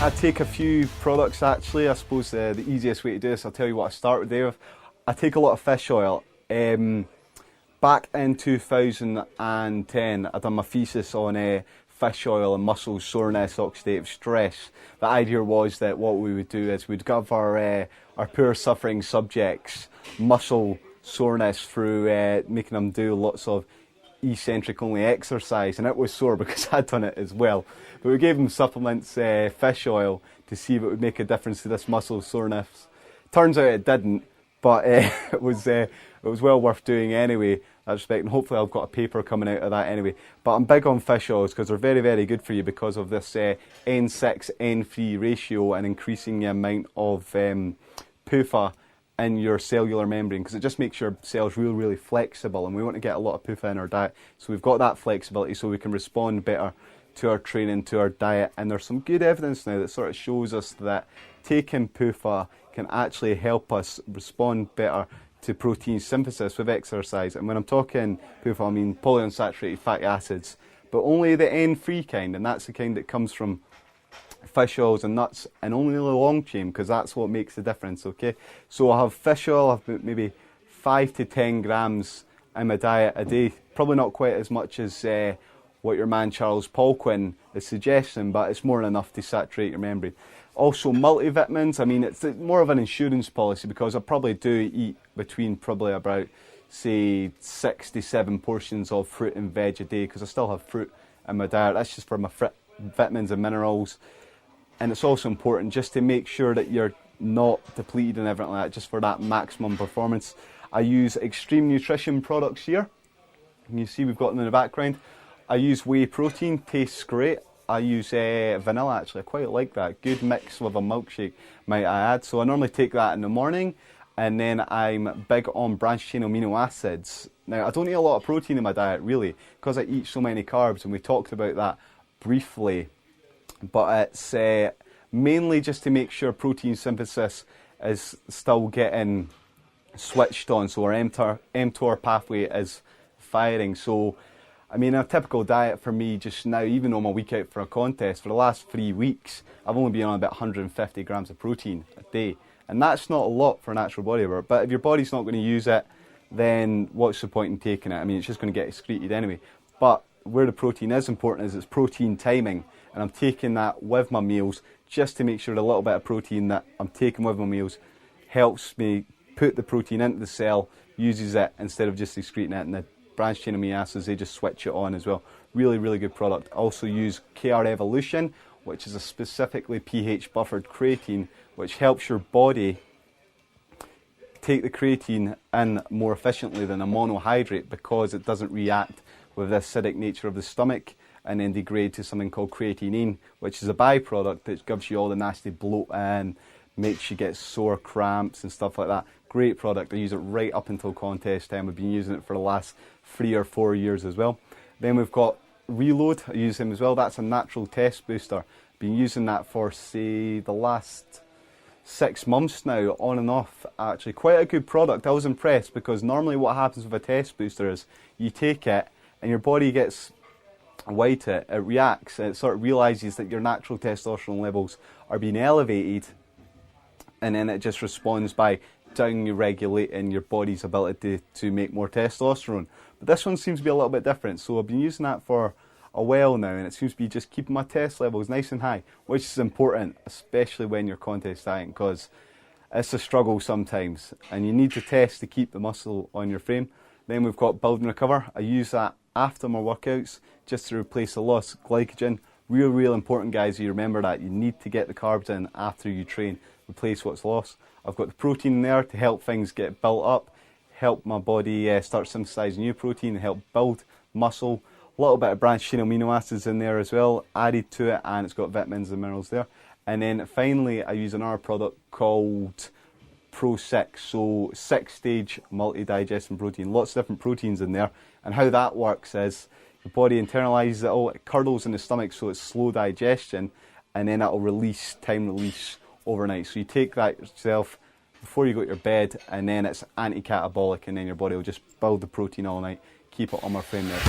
I take a few products actually. I suppose the easiest way to do this, I'll tell you what I start with there. I take a lot of fish oil. Back in 2010, I done my thesis on fish oil and muscle soreness, oxidative stress. The idea was that what we would do is we'd give our poor suffering subjects muscle soreness through making them do lots of eccentric only exercise, and it was sore because I'd done it as well. But we gave them supplements, fish oil, to see if it would make a difference to this muscle soreness. Turns out it didn't, but it was well worth doing anyway, in that respect, and hopefully I've got a paper coming out of that anyway. But I'm big on fish oils because they're very, very good for you because of this N6-N3 ratio and increasing the amount of PUFA in your cellular membrane, because it just makes your cells really, really flexible, and we want to get a lot of PUFA in our diet. So we've got that flexibility so we can respond better to our training, to our diet. And there's some good evidence now that sort of shows us that taking PUFA can actually help us respond better to protein synthesis with exercise. And when I'm talking PUFA, I mean polyunsaturated fatty acids, but only the N3 kind, and that's the kind that comes from fish oils and nuts, and only the long chain, because that's what makes the difference, okay? So I have fish oil, I've maybe 5 to 10 grams in my diet a day. Probably not quite as much as what your man Charles Poliquin is suggesting, but it's more than enough to saturate your membrane. Also multivitamins, I mean, it's more of an insurance policy, because I probably do eat between probably about, say, 6 to 7 portions of fruit and veg a day, because I still have fruit in my diet. That's just for my vitamins and minerals. And it's also important just to make sure that you're not depleted and everything like that, just for that maximum performance. I use Extreme Nutrition products here. And you see we've got them in the background. I use whey protein, tastes great. I use vanilla actually, I quite like that. Good mix with a milkshake, might I add. So I normally take that in the morning, and then I'm big on branched chain amino acids. Now I don't eat a lot of protein in my diet really, because I eat so many carbs, and we talked about that briefly. But it's mainly just to make sure protein synthesis is still getting switched on, so our mTOR pathway is firing. So, I mean, a typical diet for me just now, even on my week out for a contest, for the last 3 weeks, I've only been on about 150 grams of protein a day. And that's not a lot for a natural bodybuilder, but if your body's not going to use it, then what's the point in taking it? I mean, it's just going to get excreted anyway. But where the protein is important is it's protein timing, and I'm taking that with my meals just to make sure the little bit of protein that I'm taking with my meals helps me put the protein into the cell, uses it instead of just excreting it, and the branched chain amino acids, they just switch it on as well. Really, really good product. I also use KR Evolution, which is a specifically pH buffered creatine, which helps your body take the creatine in more efficiently than a monohydrate, because it doesn't react with the acidic nature of the stomach and then degrade to something called creatinine, which is a byproduct that gives you all the nasty bloat and makes you get sore cramps and stuff like that. Great product. I use it right up until contest time. I've been using it for the last 3 or 4 years as well. Then we've got Reload. I use him as well. That's a natural test booster. I've been using that for, say, the last 6 months now, on and off. Actually, quite a good product. I was impressed, because normally what happens with a test booster is you take it and your body gets weight, it reacts, and it sort of realizes that your natural testosterone levels are being elevated, and then it just responds by down-regulating your body's ability to make more testosterone. But this one seems to be a little bit different, so I've been using that for a while now, and it seems to be just keeping my test levels nice and high, which is important, especially when you're contest dieting, because it's a struggle sometimes, and you need to test to keep the muscle on your frame. Then we've got Build and Recover. I use that after my workouts just to replace the lost glycogen. Real important, guys. You remember that. You need to get the carbs in after you train, replace what's lost. I've got the protein in there to help things get built up, help my body start synthesizing new protein, and help build muscle. A little bit of branched chain amino acids in there as well, added to it, and it's got vitamins and minerals there. And then finally, I use another product called Pro 6, so 6-stage multi-digesting protein, lots of different proteins in there. And how that works is the body internalizes it all, it curdles in the stomach, so it's slow digestion, and then it'll release, time release overnight. So you take that yourself before you go to your bed, and then it's anti-catabolic, and then your body will just build the protein all night, keep it on my frame there.